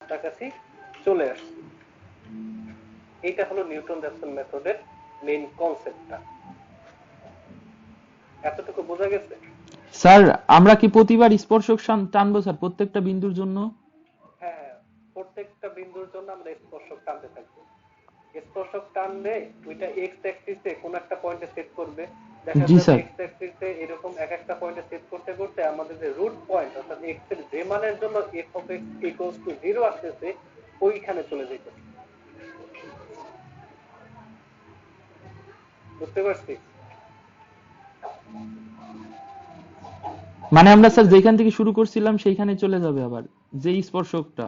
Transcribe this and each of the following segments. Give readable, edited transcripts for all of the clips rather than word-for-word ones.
কাছাকাছি চলে আসছে। এইটা হলো নিউটন র্যাপসন মেথডের মেইন কনসেপ্টটা। এতটুকু বোঝা গেছে? স্যার আমরা কি প্রতিবার স্পর্শক টানবো স্যার প্রত্যেকটা বিন্দুর জন্য? হ্যাঁ, প্রত্যেকটা বিন্দুর জন্য আমরা স্পর্শক টানতে থাকবো। স্পর্শক টানলে ওইটা এক্স অ্যাক্সিসে কোন একটা পয়েন্টে সেট করবে। দেখা জি যাবে স্যার। এক্স অ্যাক্সিসে এরকম এক একটা পয়েন্টে সেট করতে করতে আমাদের যে রুট পয়েন্ট অর্থাৎ এক্স এর যে মানের জন্য F of x equals to 0 আসতেছে ওইখানে চলে যাইতেছে। বুঝতে পারছি? মানে আমরা স্যার যেখান থেকে শুরু করছিলাম সেইখানে চলে যাবে আবার, যে স্পর্শকটা।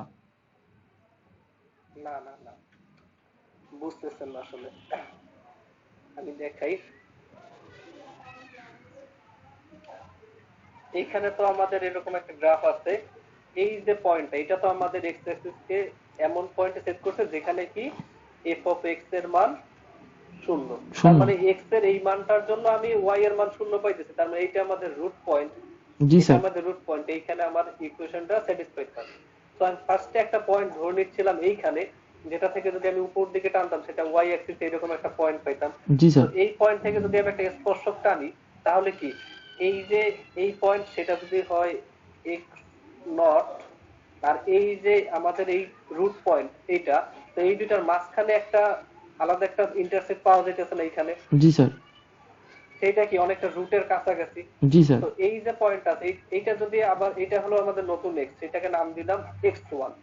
না না না, বুঝতেছেন না আসলে। আমি দেখাই। এইখানে তো আমাদের এরকম একটা গ্রাফ আছে। এই যে পয়েন্টটা এটা তো আমাদের এক্স অ্যাক্সিস কে এমন পয়েন্টে সেট করছে যেখানে কি এফ অফ এক্স এর মান 0। তার শূন্য। মানে এক্স এর এই মানটার জন্য আমি ওয়াই এর মান 0 পাইতেছি। তার মানে এইটা আমাদের রুট পয়েন্ট। জি এটা স্যার। আমাদের রুট পয়েন্ট। এইখানে আমার ইকুয়েশনটা স্যাটিসফাইড থাকে। তো আমি ফার্স্টে একটা পয়েন্ট ধরে নিচ্ছিলাম এইখানে, যেটা থেকে যদি আমি উপর দিকে টানতাম সেটা ওয়াই অ্যাক্সিসে এরকম একটা পয়েন্ট পাইতাম। জি তো স্যার। এই পয়েন্ট থেকে যদি আমি একটা স্পর্শক টানি তাহলে কি এই যে এই পয়েন্ট সেটা যদি হয় এক্স নট আর এই যে আমাদের এই রুট পয়েন্ট এইটা, তো এই দুটার মাঝখানে একটা আলাদা একটা ইন্টারসেক্ট পাওয়া যাইতেছে না এইখানে, জি স্যার। সেইটা কি অনেকটা রুটের কাছাকাছি। জি স্যার। তো এই যে পয়েন্ট আছে এইটা যদি আবার এটা হলো আমাদের নতুন এক্স, এটাকে নাম দিলাম x1।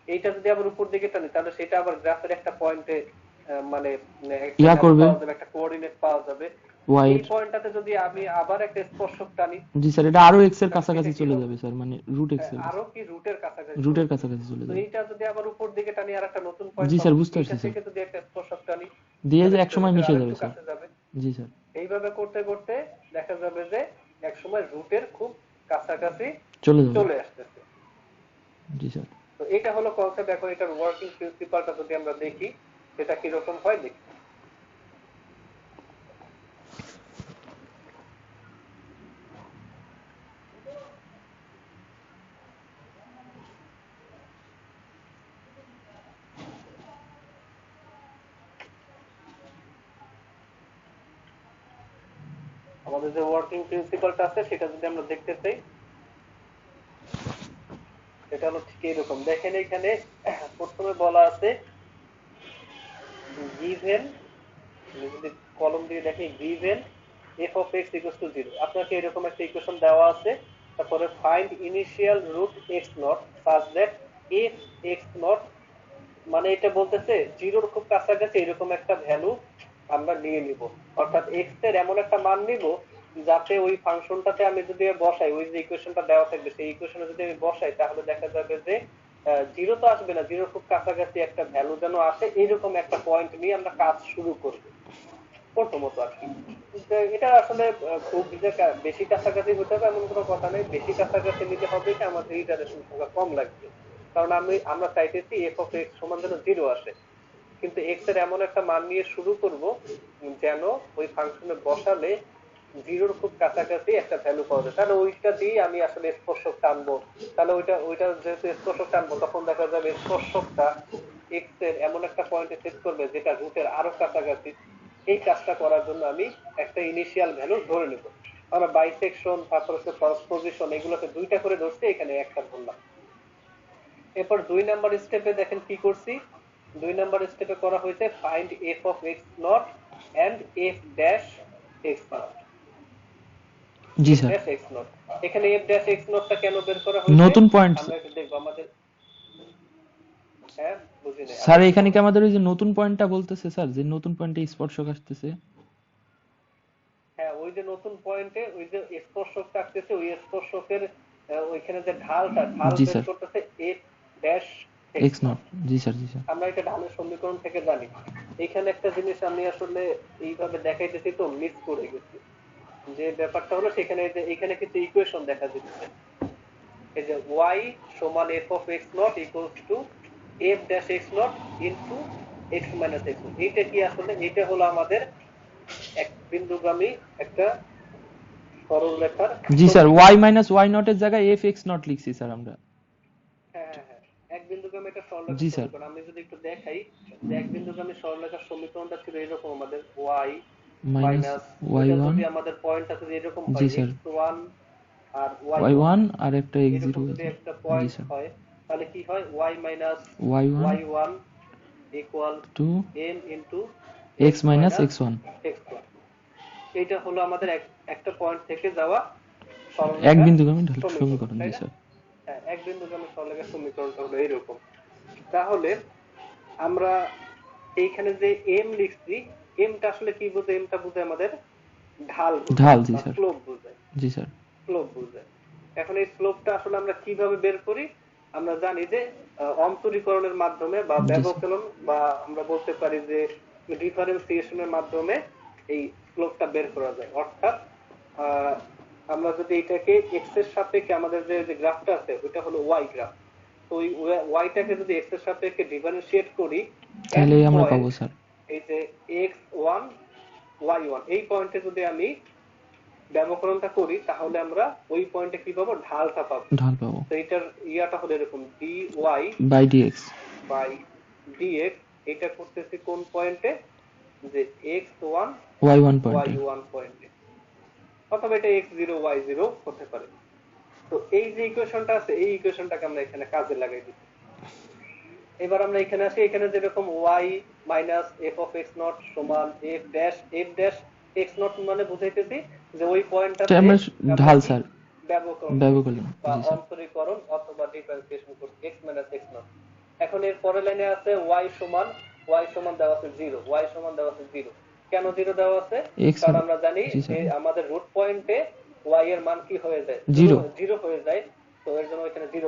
এইটা যদি আবার উপর দিকে টানি তাহলে সেটা আবার গ্রাফের একটা পয়েন্টে মানে একটা ইয়া ভ্যালু করবে পাওয়া যাবে, একটা কোঅর্ডিনেট পাওয়া যাবে। ওয়াই এই এর। পয়েন্টটাতে যদি আমি আবার একটা স্পর্শক টানি জি স্যার, এটা আরো এক্স এর তাহলে সেটা কাছাকাছি কি চলে হবে? যাবে স্যার, মানে রুট এক্স এর কাছে। আরো কি রুটের কাছাকাছি চলে রুটের যাবে। কাছাকাছি চলে তো যাবে। এইটা যদি আবার উপর দিকে টানি আর একটা নতুন পয়েন্ট জি পাবো, স্যার, বুঝতে এইটা পারছি স্যার। থেকে যদি একটা স্পর্শক টানি দিয়ে তাহলে যে কি একসময় রুটের মিশে আরেকটু যাবে স্যার। কাছে যাবে। জি স্যার। এইভাবে করতে করতে দেখা যাবে যে একসময় রুটের খুব কাছাকাছি চলে যাবে। চলে আসতেছে। জি স্যার। তো এটা হলো কনসেপ্ট। এখন এটার ওয়ার্কিং প্রিন্সিপালটা যদি আমরা দেখি সেটা কিরকম হয় দেখি। আমাদের যে ওয়ার্কিং প্রিন্সিপালটা আছে সেটা যদি আমরা দেখতে চাই সেটা হলো ঠিক এরকম। দেখেন এখানে প্রথমে বলা আছে গিভেন, যদি কলম দিয়ে দেখি given f of x equals to 0, আপনাকে এরকম একটা ইকুয়েশন দেওয়া আছে। তারপরে find initial root x naught such that f x naught, মানে এটা বলতেছে জিরোর খুব কাছাকাছি এরকম একটা ভ্যালু আমরা নিয়ে নিব। অর্থাৎ এক্স এর এমন একটা মান নিব যাতে ওই ফাংশনটাতে আমি যদি বসাই, ওই যে ইকুয়েশনটা দেওয়া থাকবে সেই ইকুয়েশনে যদি আমি বসাই তাহলে দেখা যাবে যে জিরো তো আসবে না, জিরোর খুব কাছাকাছি একটা ভ্যালু যেন আসে এরকম একটা পয়েন্ট নিয়ে আমরা কাজ শুরু করব প্রথমত আর কি। এটা আসলে খুব বেশি কাছাকাছি হতে হবে এমন কোনো কথা নেই। বেশি কাছাকাছি নিতে হবে কি আমাদের ইটারেশন সংখ্যা কম লাগবে। কারণ আমরা চাইতেছি এফ অফ এক্স সমান যেন 0 আসে। কিন্তু এক্স এর এমন একটা মান নিয়ে শুরু করব যেন ওই ফাংশনে বসালে জিরোর খুব কাছাকাছি একটা ভ্যালু পাওয়া যায়। তাহলে ওইটা দিয়ে আমি আসলে স্পর্শক টানবো। তাহলে ওইটা যেহেতু স্পর্শক টানবো তখন দেখা যাবে স্পর্শকটা এক্স এর এমন একটা পয়েন্টে সেট করবে যেটা রুটের আরো কাছাকাছি। এই কাজটা করার জন্য আমি একটা ইনিশিয়াল ভ্যালু ধরে নেব। আমরা বাইসেকশন তারপর হচ্ছে ক্রস পজিশন এগুলোতে দুইটা করে ধরছি, এখানে একটা ধরলাম। এরপর 2 নাম্বার স্টেপে দেখেন কি করছি। 2 নাম্বার স্টেপে করা হয়েছে find f of x naught and f dash x naught. জি এফ স্যার। ড্যাশ এক্স নট, এখানে এফ ড্যাশ এক্স নটটা কেন বের করা হয়েছে নতুন পয়েন্ট। আমরা একটু দেখবো আমাদের। হ্যাঁ, বুঝি নাই, স্যার আবার একটু এখানে কি বলেন। আমাদের ওই যে নতুন পয়েন্টটা বলতেছে স্যার, যে নতুন পয়েন্টে স্পর্শক আসতেছে? হ্যাঁ, ওই যে নতুন পয়েন্টে ওই যে স্পর্শক থাকতেছে ওই স্পর্শকের ওইখানে যে ঢাল জি বের স্যার। করতেছে F dash x x not. Not. G sir. G sir. আমরা এটা ঢালের সমীকরণ থেকে জানি। এখানে একটা জিনিস আমি আসলে এইভাবে দেখাইতেছি তো মিস করে গেছি। যে ব্যাপারটা হলো সেখানে যে এখানে কিছু ইকুয়েশন দেখা যাচ্ছে। এই যে y সমান f of x naught equals to f dash x naught into x minus x naught। এইটা কি আসলে? এটা হলো আমাদের এক বিন্দুগামী একটা সরলরেখার জি স্যার, সমীকরণ। ওয়াই মাইনাস ওয়াই নট এর জায়গায় এফ এক্স নট লিখছি স্যার আমরা। হ্যাঁ হ্যাঁ হ্যাঁ, এক বিন্দুগামী বিন্দুগামী একটা সরলরেখার জি স্যার। সমীকরণ আমি যদি একটু দেখাই যে এক বিন্দুগামী সরলরেখার সমীকরণটা ছিল এরকম আমাদের y মাইনাস মাইনাস ওয়াই ওইটা ওয়ান। যদি আমাদের পয়েন্টটা যদি এরকম জি হয় স্যার। x1 আর ওয়াই y1 ওয়ান আর একটা এক্স এরকম জিরো যদি আছে। একটা জি পয়েন্ট স্যার। হয় তাহলে কি হয় y minus y one y1 equal to m into x x minus minus x one. x1 এইটা হলো আমাদের একটা পয়েন্ট থেকে যাওয়া এক সরলরেখার বিন্দুগামী সমীকরণ, সমীকরণ। তাই জি না? স্যার। হ্যাঁ, এক বিন্দুগামী সরলরেখার সমীকরণটা হলো এরকম। তাহলে আমরা এইখানে যে এম লিখছি, এমটা আসলে কি বোঝায়? এমটা বোঝায় আমাদের ঢাল বোঝায় ঢাল। জি বা স্যার। স্লোপ বোঝায়। জি স্যার। স্লোপ বোঝায়। এখন এই স্লোপটা আসলে আমরা কিভাবে বের করি? আমরা জানি যে অন্তরীকরণের মাধ্যমে বা জি স্যার। ব্যবকলন বা আমরা বলতে পারি যে ডিফারেন্সিয়েশনের মাধ্যমে এই স্লোপটা বের করা যায়। অর্থাৎ আহ, আমরা যদি এটাকে এক্স এর সাপেক্ষে আমাদের যে গ্রাফটা আছে ওটা হলো ওয়াই গ্রাফ, তো ওই ওয়াইটাকে যদি এক্স এর সাপেক্ষে ডিফারেন্সিয়েট করি এট তাহলে আমরা পাবো পয়েন্ট, স্যার। এই যে এক্স ওয়ান ওয়াই ওয়ান এই পয়েন্টে যদি আমি ব্যবকলনটা করি তাহলে আমরা ওই পয়েন্টে কি পাবো? ঢালটা পাবো। ঢাল পাবো তো এটার ইয়াটা হলো এরকম d y by d x. By d x. এটা করতেছি কোন পয়েন্টে? যে x one y one y পয়েন্টে। ওয়ান পয়েন্টে, অথবা এটা এক্স জিরো ওয়াই জিরো হতে পারে। তো এই যে ইকুয়েশনটা আছে এই ইকুয়েশনটাকে আমরা এখানে কাজে লাগাই দিচ্ছি। এবার আমরা এখানে আসি, এখানে যেরকম y minus f of x not সমান এফ ড্যাশ এক্স নট মানে বুঝাইতেছি যে ওই পয়েন্টটাতে আমরা আমরা ঢাল কি স্যার। ব্যবকলন করছি ব্যবকলন। বা জি স্যার। অন্তরীকরণ অথবা ডিফারেন্সিয়েশন করছি এক্স মাইনাস এক্স নট। এখন এর পরের লাইনে আছে y সমান দেওয়া আছে 0, y সমান দেওয়া আছে 0। কেন 0 দেওয়া আছে? এক্স। কারণ আমরা জানি জি যে স্যার। আমাদের রুট পয়েন্টে y এর মান কি হয়ে যায়? জিরো। 0 হয়ে যায়। তো এর জন্য এখানে 0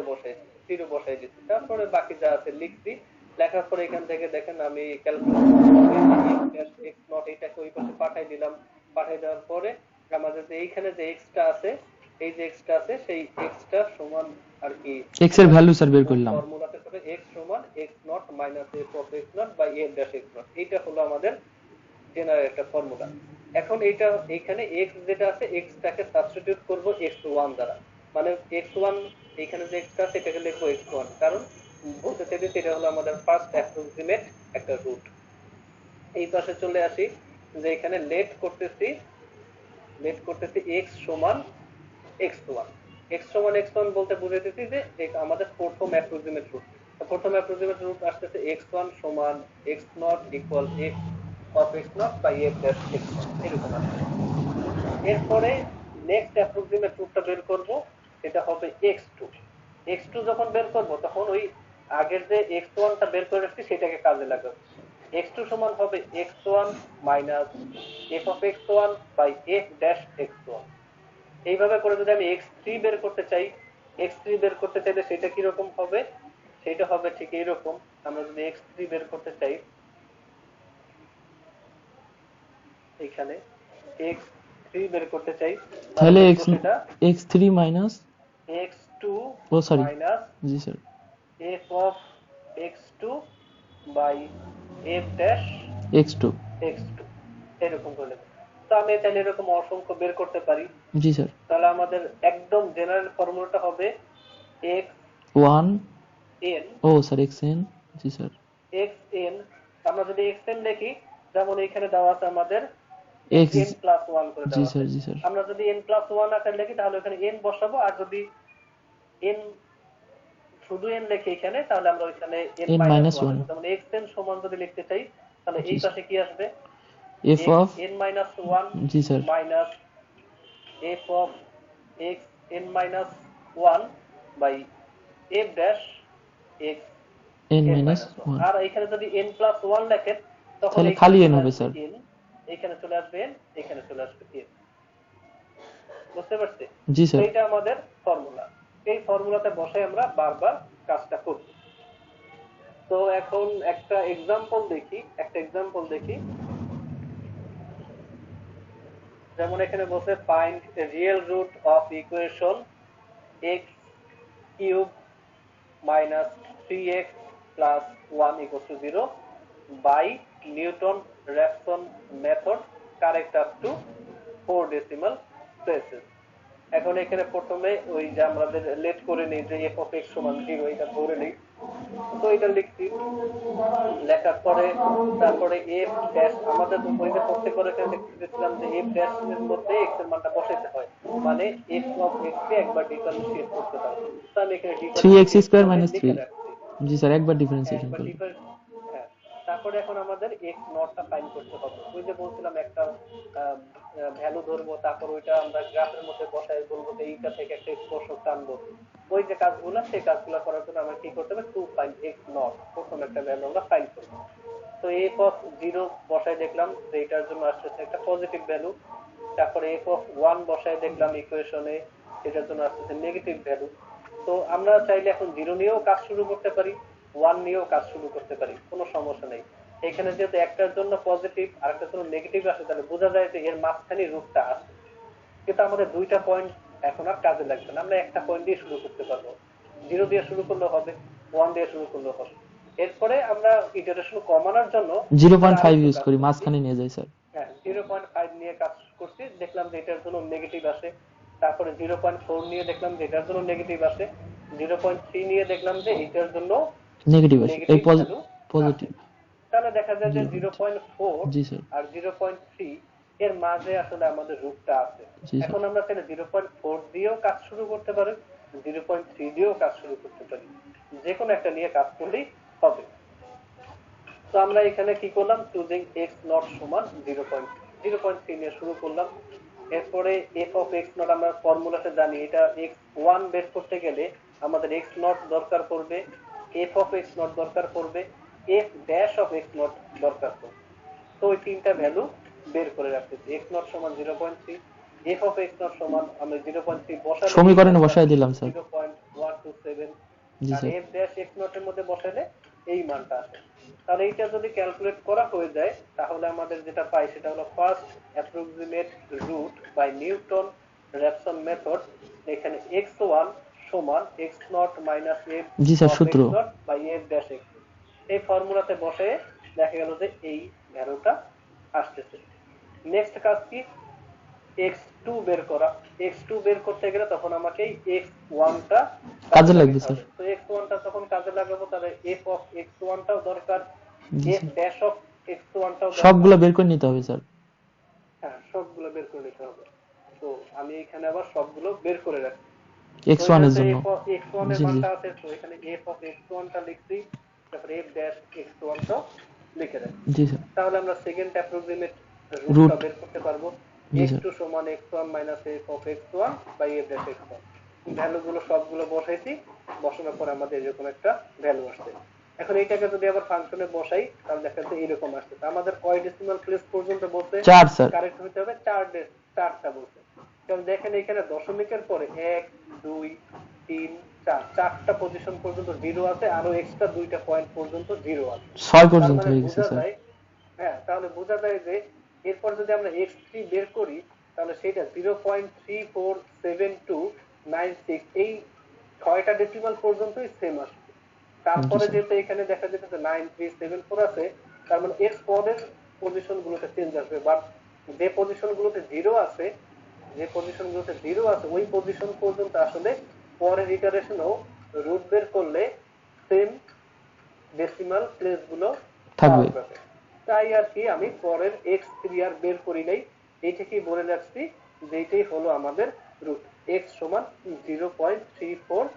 বসাই দিচ্ছি। তারপরে বাকি যা আছে লিখছি। লেখার পরে এখান থেকে দেখেন আমি ক্যালকুলেশন এক্স নট এটাকে ওই পাশে পাঠাই দিলাম। পাঠাই দেওয়ার পরে আমাদের যে এইখানে যে এক্সটা আছে, এই যে এক্সটা আছে সেই এক্সটা সমান আর কি এক্স এর আমরা ভ্যালু স্যার বের করলাম। ফর্মুলাতে করে এক্স সমান x naught minus f of x naught by f dash x naught. এইটা হলো আমাদের জেনারেল একটা ফর্মুলা। এখন এইটা এইখানে এক্স যেটা আছে এক্সটাকে সাবস্টিটিউট করব এক্স ওয়ান দ্বারা, মানে এক্স ওয়ান এইখানে যে এক্সটা আছে এটাকে লিখবো এক্স ওয়ান, কারণ বলতে চাইছি এটা হলো আমাদের ফার্স্ট অ্যাপ্রক্সিমেট একটা রুট। এই পাশে চলে আসি যে এখানে লেট করতেছি এক্স সমান এক্স ওয়ান। এক্স সমান এক্স ওয়ান বলতে বুঝাইতেছি যে আমাদের প্রথম অ্যাপ্রক্সিমেট রুট। প্রথম অ্যাপ্রক্সিমেট রুট আসতেছে এক্স ওয়ান সমান x naught equal f of x naught by f dash x naught, এরকম আসতেছে। এরপরে নেক্সট অ্যাপ্রক্সিমেট রুটটা বের করব, সেটা হবে x2। x2 যখন বের করব তখন ওই আগের যে x1টা বের করে রাখছি সেটাকে কাজে লাগাবো। x2 সমান হবে x1 minus f of x1 by f dash x1। এইভাবে করে যদি আমি x3 বের করতে চাই, x3 বের করতে চাইলে সেটা কি রকম হবে? সেটা হবে ঠিক এইরকম। আমরা যদি x3 বের করতে চাই এখানে x3 বের করতে চাই তাহলে তাহলে লিখবো এক্স সেটা এক্স থ্রি মাইনাস। x2 ও সরি। মাইনাস জি sir. f of x2 by f dash x two. x2, এরকম করে লিখবো। তো আমি চাইলে এরকম অসংখ্য বের করতে পারি। জি স্যার। তাহলে আমাদের একদম জেনারেল ফর্মুলাটা হবে x ওয়ান। n ও স্যার এক্স এন। জি স্যার। x n। আমরা যদি x n লিখি, যেমন এখানে দেওয়া আছে আমাদের x এক্স। n প্লাস 1 করে জি দেওয়া আছে। স্যার। জি স্যার। আমরা যদি n প্লাস 1 আকারে লিখি তাহলে এখানে n বসাবো, আর যদি n শুধু n লেখে এখানে তাহলে আমরা ওইখানে n N minus minus 1 one. লিখবো। যেমন x n সমান যদি লিখতে চাই তাহলে জি এই স্যার। পাশে কি আসবে? F x of. n minus 1 জি sir. Minus f of x n minus 1 by f dash x n n minus minus 1। One. আর এখানে যদি n প্লাস 1 লেখেন তখন তাহলে এখানে খালি এন চলে হবে আসবে স্যার। n, এখানে চলে আসবে n, এখানে চলে আসবে n। বুঝতে পারছি? জি তো স্যার। এটা আমাদের ফর্মুলা। এই ফর্মুলাতে বসে আমরা বারবার কাজটা করব। তো এখন একটা এক্সাম্পল দেখি। যেমন এখানে বলছে find real root of equation x cube minus 3x plus 1 equals to 0 by Newton-Raphson method correct up to 4 decimal places। এখন এখানে প্রথমে ওই যে আমাদের লেট করে নেই যে f of x সমান 0 এটা ধরে নেই। তো এটা লিখছি, লেখার পরে তারপরে এফ ড্যাশ আমাদের বইতে পড়তে করে দেখতেছিলাম যে এফ ড্যাশ এর মধ্যে এক্স এর মানটা বসাইতে হয়, মানে এফ অফ এক্স কে একবার ডিফারেন্সিয়েট করতে পারবো। তো আমি এখানে 3x ডিফারেন্সিয়েট স্কয়ার করে মাইনাস লিখে 3। রাখছি। জি স্যার, একবার হ্যাঁ, ডিফারেন্সিয়েশন একবার করলে। ডিফারেন্স, হ্যাঁ। তারপরে এখন আমাদের এক্স নটটা ফাইন্ড করতে হবে। ওই যে বলছিলাম একটা ভ্যালু ধরবো, তারপর ওইটা আমরা গ্রাফের মধ্যে বসাই বলবো যে এইটা থেকে একটা স্পর্শক টানবো। ওই যে কাজগুলো, সেই কাজগুলো করার জন্য আমরা কি করতে হবে, টু ফাইন্ড এক্স নট, প্রথম একটা ভ্যালু আমরা ফাইন্ড করবো। তো এফ অফ জিরো বসাই দেখলাম যে এটার জন্য আসতেছে একটা পজিটিভ ভ্যালু। তারপরে এফ অফ ওয়ান বসাই দেখলাম ইকুয়েশনে, এটার জন্য আসতেছে নেগেটিভ ভ্যালু। তো আমরা চাইলে এখন জিরো নিয়েও কাজ শুরু করতে পারি, ওয়ান নিয়েও কাজ শুরু করতে পারি, কোনো সমস্যা নেই। এখানে যেহেতু একটার জন্য পজিটিভ আর একটার জন্য নেগেটিভ আসে, তাহলে বোঝা যায় যে এর মাঝখানে রূপটা আছে। কিন্তু আমাদের দুইটা পয়েন্ট এখন আর কাজে লাগবে না, আমরা একটা পয়েন্ট দিয়ে শুরু করতে পারবো। জিরো দিয়ে শুরু করলে হবে, ওয়ান দিয়ে শুরু করলে হবে। এরপরে আমরা ইটারেশন কমানোর জন্য 0.5 ইউজ করি, মাঝখানে নিয়ে যাই স্যার। হ্যাঁ, 0.5 নিয়ে কাজ করছি, দেখলাম যে এটার জন্য নেগেটিভ আসে। তারপরে 0.4 নিয়ে দেখলাম যে এটার জন্য নেগেটিভ আসে। 0.3 নিয়ে দেখলাম যে এটার জন্য নেগেটিভ আছে, এই নেগেটিভ ভ্যালু আসে। পজিটিভ। তাহলে দেখা যায় যে 0.3। 0.4 জি স্যার। আর 0.3 এর মাঝে আসলে আমাদের রূপটা আছে। জি স্যার। এখন আমরা তাহলে 0.4 দিয়েও কাজ শুরু করতে পারি, 0.3 দিয়েও কাজ শুরু করতে পারি, যে কোনো একটা নিয়ে কাজ করলেই হবে। তো আমরা এখানে কি করলাম, চুজিং এক্স নট সমান 0.3 নিয়ে শুরু করলাম। এরপরে এফ অফ এক্স নট আমরা ফর্মুলাতে জানি, এটা এক্স ওয়ান বের করতে গেলে আমাদের এক্স নট দরকার পড়বে, এফ অফ এক্স নট দরকার পড়বে, F dash of x not দরকার পড়বে। তো ওই তিনটা ভ্যালু বের করে রাখতেছি। এক্স নট সমান 0.3, এফ অফ এক্স নট সমান আমরা 0.3 বসালে সমীকরণে বসাই দিলাম স্যার। 0.127, জি আর sir. F dash x naught এর মধ্যে বসালে এই মানটা আসে। তাহলে এইটা যদি ক্যালকুলেট করা হয়ে যায়, তাহলে আমাদের যেটা পাই সেটা হলো first approximate root by Newton Raphson method. এখানে x1 সমান x0 মাইনাস f জি স্যার, অফ সূত্র। x0 by f dash x। এই ফর্মুলাতে বসে দেখা গেল যে এই ভ্যালুটা আসতেছে। নেক্সট কাজ কি, x2 বের করা। x2 বের করতে গেলে তখন আমাকে x1 টা কাজে লাগবে লাগাতে স্যার। হবে। তো x1 টা তখন কাজে লাগাবো, তাহলে f অফ x1 টাও দরকার, জি f sir. Dash of x1 টাও দরকার। সবগুলো বের করে নিতে হবে স্যার। হ্যাঁ, সবগুলো বের করে নিতে হবে। তো আমি এখানে আবার সবগুলো বের করে রাখছি। তো x1 এখানে এর তো জন্য। f অফ x1 এর জি জি। মানটা আছে, তো এখানে f অফ x1 টা লিখছি, তারপরে f ড্যাশ x1 টাও লিখে রাখছি। জি স্যার। তাহলে আমরা সেকেন্ড অ্যাপ্রক্সিমেট রুটটা রুট। বের করতে পারবো। জি স্যার। x2 সমান x1 minus f of x1 by f dash x1। ভ্যালুগুলো সবগুলো বসাইছি, বসানোর পর আমাদের এরকম একটা ভ্যালু আসছে। এখন এইটাকে যদি আবার ফাংশনে বসাই, তাহলে দেখা যাচ্ছে এরকম আসছে। আমাদের কয় ডেসিমাল প্লেস পর্যন্ত বলছে 4 স্যার। কারেক্ট হতে হবে, 4টা বলছে। কারণ দেখেন এখানে দশমিকের পরে 1 2 3 4 চারটা পজিশন পর্যন্ত জিরো আছে, আরো এক্সট্রা দুইটা পয়েন্ট পর্যন্ত জিরো আছে। 6 তার পর্যন্ত মানে হয়ে গেছে বোঝা স্যার। যায়, হ্যাঁ, তাহলে বোঝা যায় যে এরপর যদি আমরা x3 বের করি, তাহলে সেটা 0.347296, এই 6টা ডেসিমাল পর্যন্তই সেম আসবে। জি তারপরে স্যার। যেহেতু এখানে দেখা যেতেছে 9374 আছে, তার মানে এর পরের পজিশন গুলোতে চেঞ্জ আসবে, বাট যে পজিশন গুলোতে জিরো আছে, ওই পজিশন পর্যন্ত আসলে পরের ইটারেশনেও রুট বের করলে সেম ডেসিমাল প্লেস গুলো থাকবে। পাওয়া যাবে। তাই আর কি আমি পরের x3 আর বের করি নাই, এইটাকেই বলে রাখছি যে এইটাই হলো আমাদের রুট, x সমান 0.3472।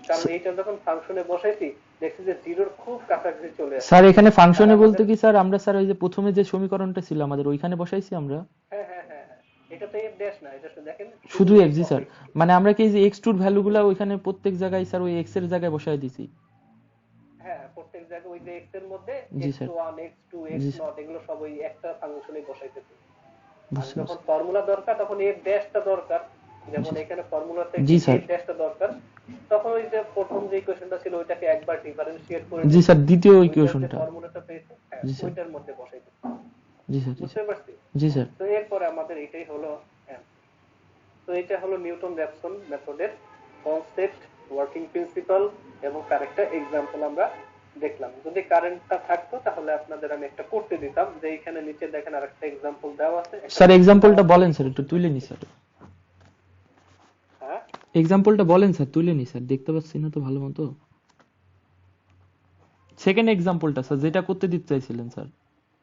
কারণ এইটা যখন ফাংশনে বসাইছি দেখছি যে জিরোর খুব কাছাকাছি চলে আসছে। স্যার এখানে আর ফাংশনে বলতে আমাদের, কি স্যার, আমরা স্যার ওই যে প্রথমে যে সমীকরণটা ছিল আমাদের ওইখানে বসাইছি আমরা। হ্যাঁ হ্যাঁ হ্যাঁ হ্যাঁ, এটা তো f ড্যাশ না, এটা দেখেন শুধু শুধু f x, G of sir. x। মানে আমরা কি এই যে x2 এর ভ্যালুগুলো ওইখানে প্রত্যেক জায়গায় স্যার ওই x এর জায়গায় বসায় দিছি। হ্যাঁ, প্রত্যেক জায়গায় ওই যে x এর মধ্যে জি স্যার। x1 x2 জি x0 স্যার, এগুলো সব ওই একটা ফাংশনে বসাইতেছি। আর বুঝতে যখন পারছি। ফর্মুলা দরকার তখন f ড্যাশটা দরকার, যেমন জি এখানে ফর্মুলা জি থেকে স্যার। f ড্যাশটা দরকার, তখন ওই যে প্রথম যে ইকুয়েশনটা ছিল ওইটাকে একবার ডিফারেন্সিয়েট করে জি নিছি, স্যার, দ্বিতীয় ওইটার যে ইকুয়েশনটা। ফর্মুলাটা পেয়েছি, হ্যাঁ, জি স্যার। ওইটার মধ্যে বসাই দিচ্ছি। জি স্যার। জি বুঝতে স্যার। পারছি? জি স্যার। তো এরপরে আমাদের এটাই হলো answer। তো এটা হলো নিউটন র্যাপসন মেথডের কনসেপ্ট, ওয়ার্কিং প্রিন্সিপাল এবং তার একটা এক্সাম্পল আমরা দেখলাম। যদি কারেন্টটা থাকতো তাহলে আপনাদের আমি একটা করতে দিতাম, যে এখানে নিচে দেখেন আরেকটা এক্সাম্পল দেওয়া আছে, একটা স্যার রুট দেওয়া এক্সাম্পলটা আছে, বলেন কি স্যার, একটু করতে তুলে পারি। নি স্যার। হ্যাঁ, এক্সাম্পলটা বলেন স্যার, তুলে নি স্যার, দেখতে পাচ্ছি না তো ভালো মতো। সেকেন্ড এক্সাম্পলটা স্যার যেটা করতে দিতে চাইছিলেন স্যার।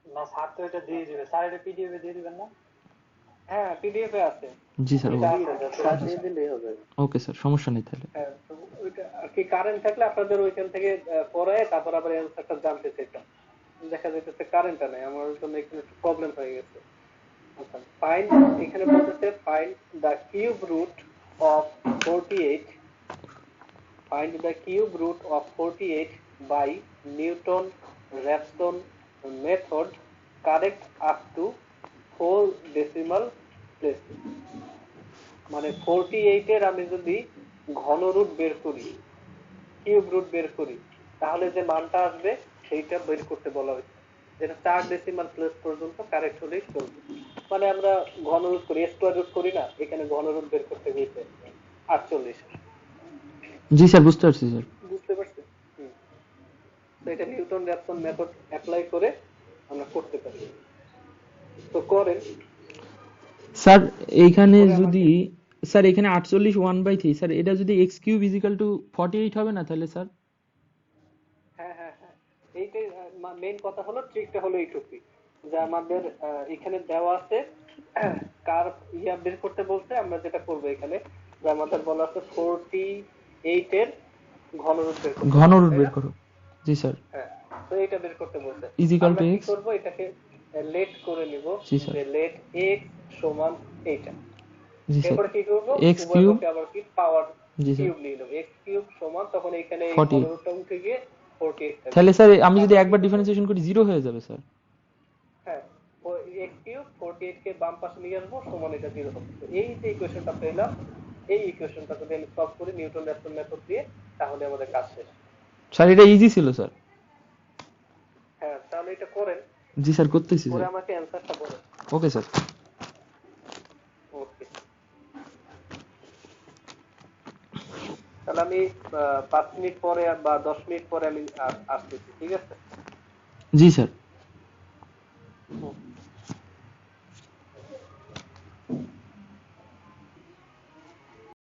না স্যার তো এটা দিয়ে দিবে, স্যার এটা পিডিএফ এ দিয়ে দিবেন না? হ্যাঁ পিডিএফ এ আছে। জি স্যার, ওইটা ওকে আছে, স্যার দিয়ে দিলেই হবে। ওকে স্যার, সমস্যা নেই তাহলে। হ্যাঁ তো ওইটা আর কি কারেন্ট থাকলে আপনাদের ওইখান থেকে পরে তারপর আবার অ্যান্সারটা জানতে চাইতাম। দেখা যাইতেছে কারেন্টটা নাই, আমার জন্য এখানে একটু প্রবলেম হয়ে গেছে। আচ্ছা ফাইন্ড, এখানে বলতেছে find the cube root of 48, find the cube root of 48 by Newton-Raphson method, correct up to 4 decimal places। মানে 48 এর আমি যদি ঘন রুট বের করি, কিউব রুট বের করি, তাহলে যে মানটা আসবে সেইটা বের করতে বলা হয়েছে, যেটা 4 ডেসিমাল প্লেস পর্যন্ত কারেক্ট হলেই চলবে। মানে আমরা ঘন রুট করি, স্কোয়ার রুট করি না, এখানে ঘন রুট বের করতে গিয়েছে 48। জি স্যার, বুঝতে পারছি স্যার। বুঝতে পারছেন? তো এটা নিউটন র্যাপসন মেথড অ্যাপ্লাই করে আমরা করতে পারি। তো করেন স্যার এইখানে করে যদি আমাকে, স্যার এখানে 48 1/3 স্যার, এটা যদি x কিউব ইজিক্যাল টু 48 হবে না তাহলে স্যার? হ্যাঁ হ্যাঁ হ্যাঁ, এইটাই মেইন কথা হলো, ট্রিকটা হলো এইটুকুই যে আমাদের এখানে দেওয়া আছে কার ইয়া বের করতে বলছে। আমরা যেটা করবো এখানে যে আমাদের বলা আছে 48 এর ঘনরূপ বের করতে ঘন বলছে, রুট তাই বের না? করো। জি স্যার। হ্যাঁ, তো এটা বের করতে বলছে। ইজিক্যাল আমরা টু কি x। করব, এটাকে লেট করে নিব জি স্যার। যে লেট x সমান এইটা। জি স্যার। এরপর কি করব, x উভয় কিউব। পক্ষে আবার কি পাওয়ার জি স্যার। কিউব নিয়ে নেব, x কিউব সমান, তখন এখানে এই 48। ঘনরূপটা উঠে গিয়ে 48 থাকবে। তাহলে স্যার আমি যদি তারপর কি একবার করব, ডিফারেন্সিয়েশন করি 0 হয়ে যাবে স্যার। হ্যাঁ ও x কিউব 48 কে বাম পাশে নিয়ে আসবো, সমান এটা 0 হবে। তো এই যে ইকুয়েশনটা পেলাম, এই ইকুয়েশনটা যদি আমি সলভ করি নিউটন র্যাপসন মেথড দিয়ে, তাহলে আমাদের কাজ শেষ। স্যার এটা ইজি ছিল স্যার। হ্যাঁ তাহলে এটা করেন, জি স্যার, করতেছি করে স্যার। আমাকে অ্যানসারটা বলেন। Okay sir. ওকে, তাহলে আমি 5 মিনিট পরে বা 10 মিনিট পরে আমি আসতেছি, ঠিক আছে? জি স্যার। হুম।